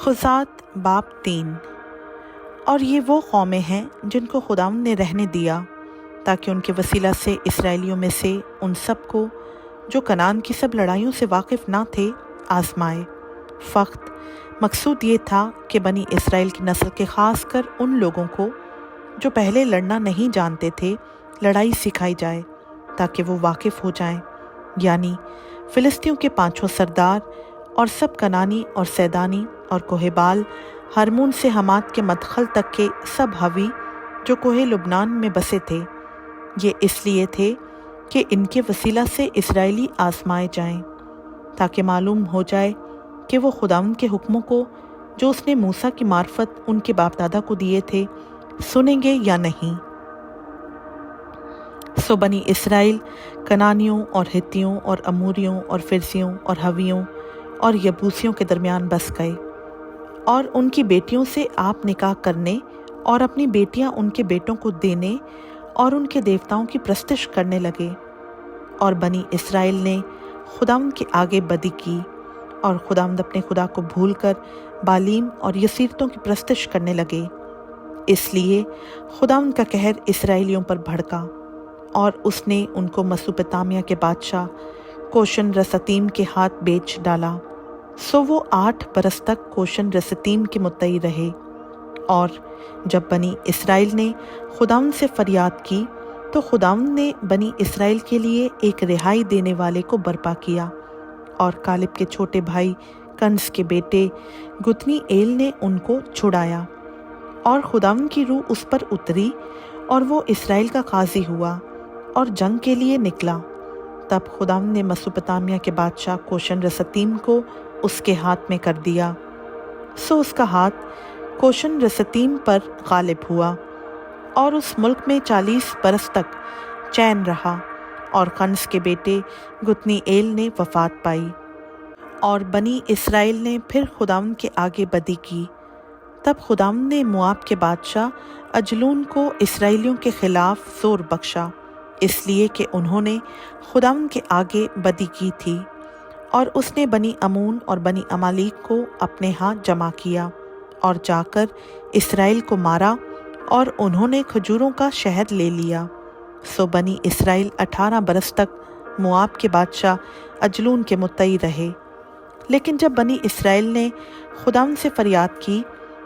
خزات باب 3۔ اور یہ وہ قومیں ہیں جن کو خداوند نے رہنے دیا تاکہ ان کے وسیلہ سے اسرائیلیوں میں سے ان سب کو جو کنعان کی سب لڑائیوں سے واقف نہ تھے آزمائے۔ فقط مقصود یہ تھا کہ بنی اسرائیل کی نسل کے خاص کر ان لوگوں کو جو پہلے لڑنا نہیں جانتے تھے لڑائی سکھائی جائے تاکہ وہ واقف ہو جائیں، یعنی فلسطینیوں کے 5 سردار اور سب کنانی اور سیدانی اور کوہ بال ہرمون سے حمات کے مدخل تک کے سب ہوی جو کوہ لبنان میں بسے تھے۔ یہ اس لیے تھے کہ ان کے وسیلہ سے اسرائیلی آزمائے جائیں تاکہ معلوم ہو جائے کہ وہ خداوند کے حکموں کو جو اس نے موسیٰ کی معرفت ان کے باپ دادا کو دیے تھے سنیں گے یا نہیں۔ سو بنی اسرائیل کنانیوں اور ہتیوں اور اموریوں اور فرزیوں اور ہویوں اور یبوسیوں کے درمیان بس گئے، اور ان کی بیٹیوں سے آپ نکاح کرنے اور اپنی بیٹیاں ان کے بیٹوں کو دینے اور ان کے دیوتاؤں کی پرستش کرنے لگے۔ اور بنی اسرائیل نے خداوند کے آگے بدی کی، اور خداوند اپنے خدا کو بھول کر بالیم اور یسیرتوں کی پرستش کرنے لگے۔ اس لیے خداوند کا قہر اسرائیلیوں پر بھڑکا، اور اس نے ان کو مسوپتامیہ کے بادشاہ کوشن رستیم کے ہاتھ بیچ ڈالا۔ سو وہ 8 برس تک کوشن رستیم کے متعی رہے۔ اور جب بنی اسرائیل نے خداوند سے فریاد کی تو خداوند نے بنی اسرائیل کے لیے ایک رہائی دینے والے کو برپا کیا، اور کالب کے چھوٹے بھائی کنز کے بیٹے گتنی ایل نے ان کو چھڑایا، اور خداوند کی روح اس پر اتری اور وہ اسرائیل کا قاضی ہوا اور جنگ کے لیے نکلا۔ تب خداوند نے مسوپتامیہ کے بادشاہ کوشن رستیم کو اس کے ہاتھ میں کر دیا۔ سو اس کا ہاتھ کوشن رستیم پر غالب ہوا، اور اس ملک میں 40 برس تک چین رہا، اور کنز کے بیٹے گتنی ایل نے وفات پائی۔ اور بنی اسرائیل نے پھر خداوند کے آگے بدی کی۔ تب خداوند نے مواب کے بادشاہ اجلون کو اسرائیلیوں کے خلاف زور بخشا، اس لیے کہ انہوں نے خداوند کے آگے بدی کی تھی، اور اس نے بنی امون اور بنی عمالیق کو اپنے ہاں جمع کیا اور جا کر اسرائیل کو مارا، اور انہوں نے کھجوروں کا شہر لے لیا۔ سو بنی اسرائیل 18 برس تک مواب کے بادشاہ اجلون کے متعی رہے۔ لیکن جب بنی اسرائیل نے خداوند سے فریاد کی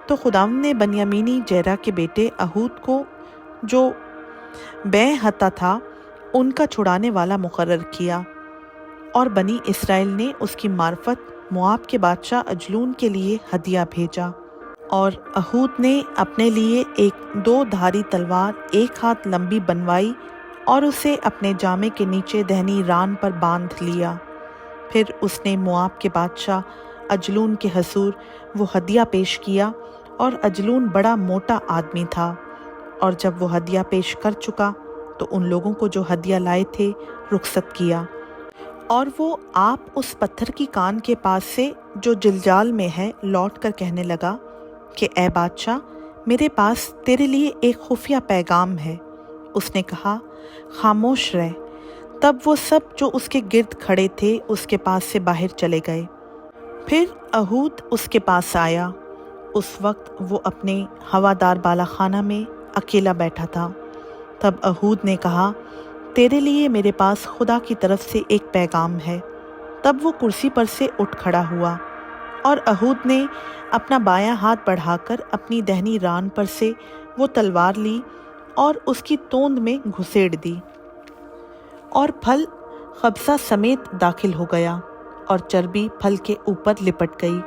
تو خداوند نے بنیامینی جیرا کے بیٹے اہود کو جو بے حتا تھا ان کا چھڑانے والا مقرر کیا، اور بنی اسرائیل نے اس کی معرفت مواب کے بادشاہ اجلون کے لیے ہدیہ بھیجا۔ اور اہود نے اپنے لیے ایک 2 دھاری تلوار 1 ہاتھ لمبی بنوائی اور اسے اپنے جامے کے نیچے دہنی ران پر باندھ لیا۔ پھر اس نے مواب کے بادشاہ اجلون کے حضور وہ ہدیہ پیش کیا، اور اجلون بڑا موٹا آدمی تھا، اور جب وہ ہدیہ پیش کر چکا تو ان لوگوں کو جو ہدیہ لائے تھے رخصت کیا۔ اور وہ آپ اس پتھر کی کان کے پاس سے جو جلجال میں ہے لوٹ کر کہنے لگا کہ اے بادشاہ، میرے پاس تیرے لیے ایک خفیہ پیغام ہے۔ اس نے کہا خاموش رہ۔ تب وہ سب جو اس کے گرد کھڑے تھے اس کے پاس سے باہر چلے گئے۔ پھر اہود اس کے پاس آیا۔ اس وقت وہ اپنے ہوادار بالا خانہ میں اکیلا بیٹھا تھا۔ تب اہود نے کہا تیرے لیے میرے پاس خدا کی طرف سے ایک پیغام ہے۔ تب وہ کرسی پر سے اٹھ کھڑا ہوا، اور اہود نے اپنا بایاں ہاتھ بڑھا کر اپنی دہنی ران پر سے وہ تلوار لی اور اس کی توند میں گھسیڑ دی، اور پھل قبضہ سمیت داخل ہو گیا، اور چربی پھل کے اوپر لپٹ گئی،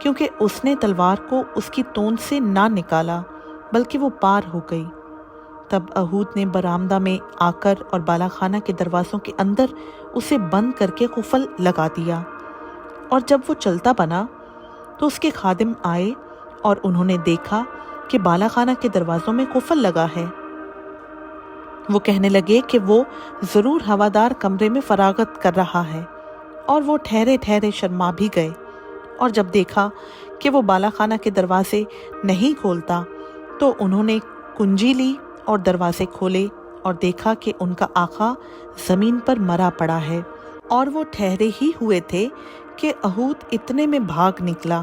کیونکہ اس نے تلوار کو اس کی توند سے نہ نکالا بلکہ وہ پار ہو گئی۔ تب اہود نے برآمدہ میں آ کر اور بالا خانہ کے دروازوں کے اندر اسے بند کر کے قفل لگا دیا۔ اور جب وہ چلتا بنا تو اس کے خادم آئے، اور انہوں نے دیکھا کہ بالا خانہ کے دروازوں میں قفل لگا ہے۔ وہ کہنے لگے کہ وہ ضرور ہوادار کمرے میں فراغت کر رہا ہے، اور وہ ٹھہرے ٹھہرے شرما بھی گئے۔ اور جب دیکھا کہ وہ بالا خانہ کے دروازے نہیں کھولتا تو انہوں نے کنجی لی اور دروازے کھولے، اور دیکھا کہ ان کا آقا زمین پر مرا پڑا ہے۔ اور وہ ٹھہرے ہی ہوئے تھے کہ اہود اتنے میں بھاگ نکلا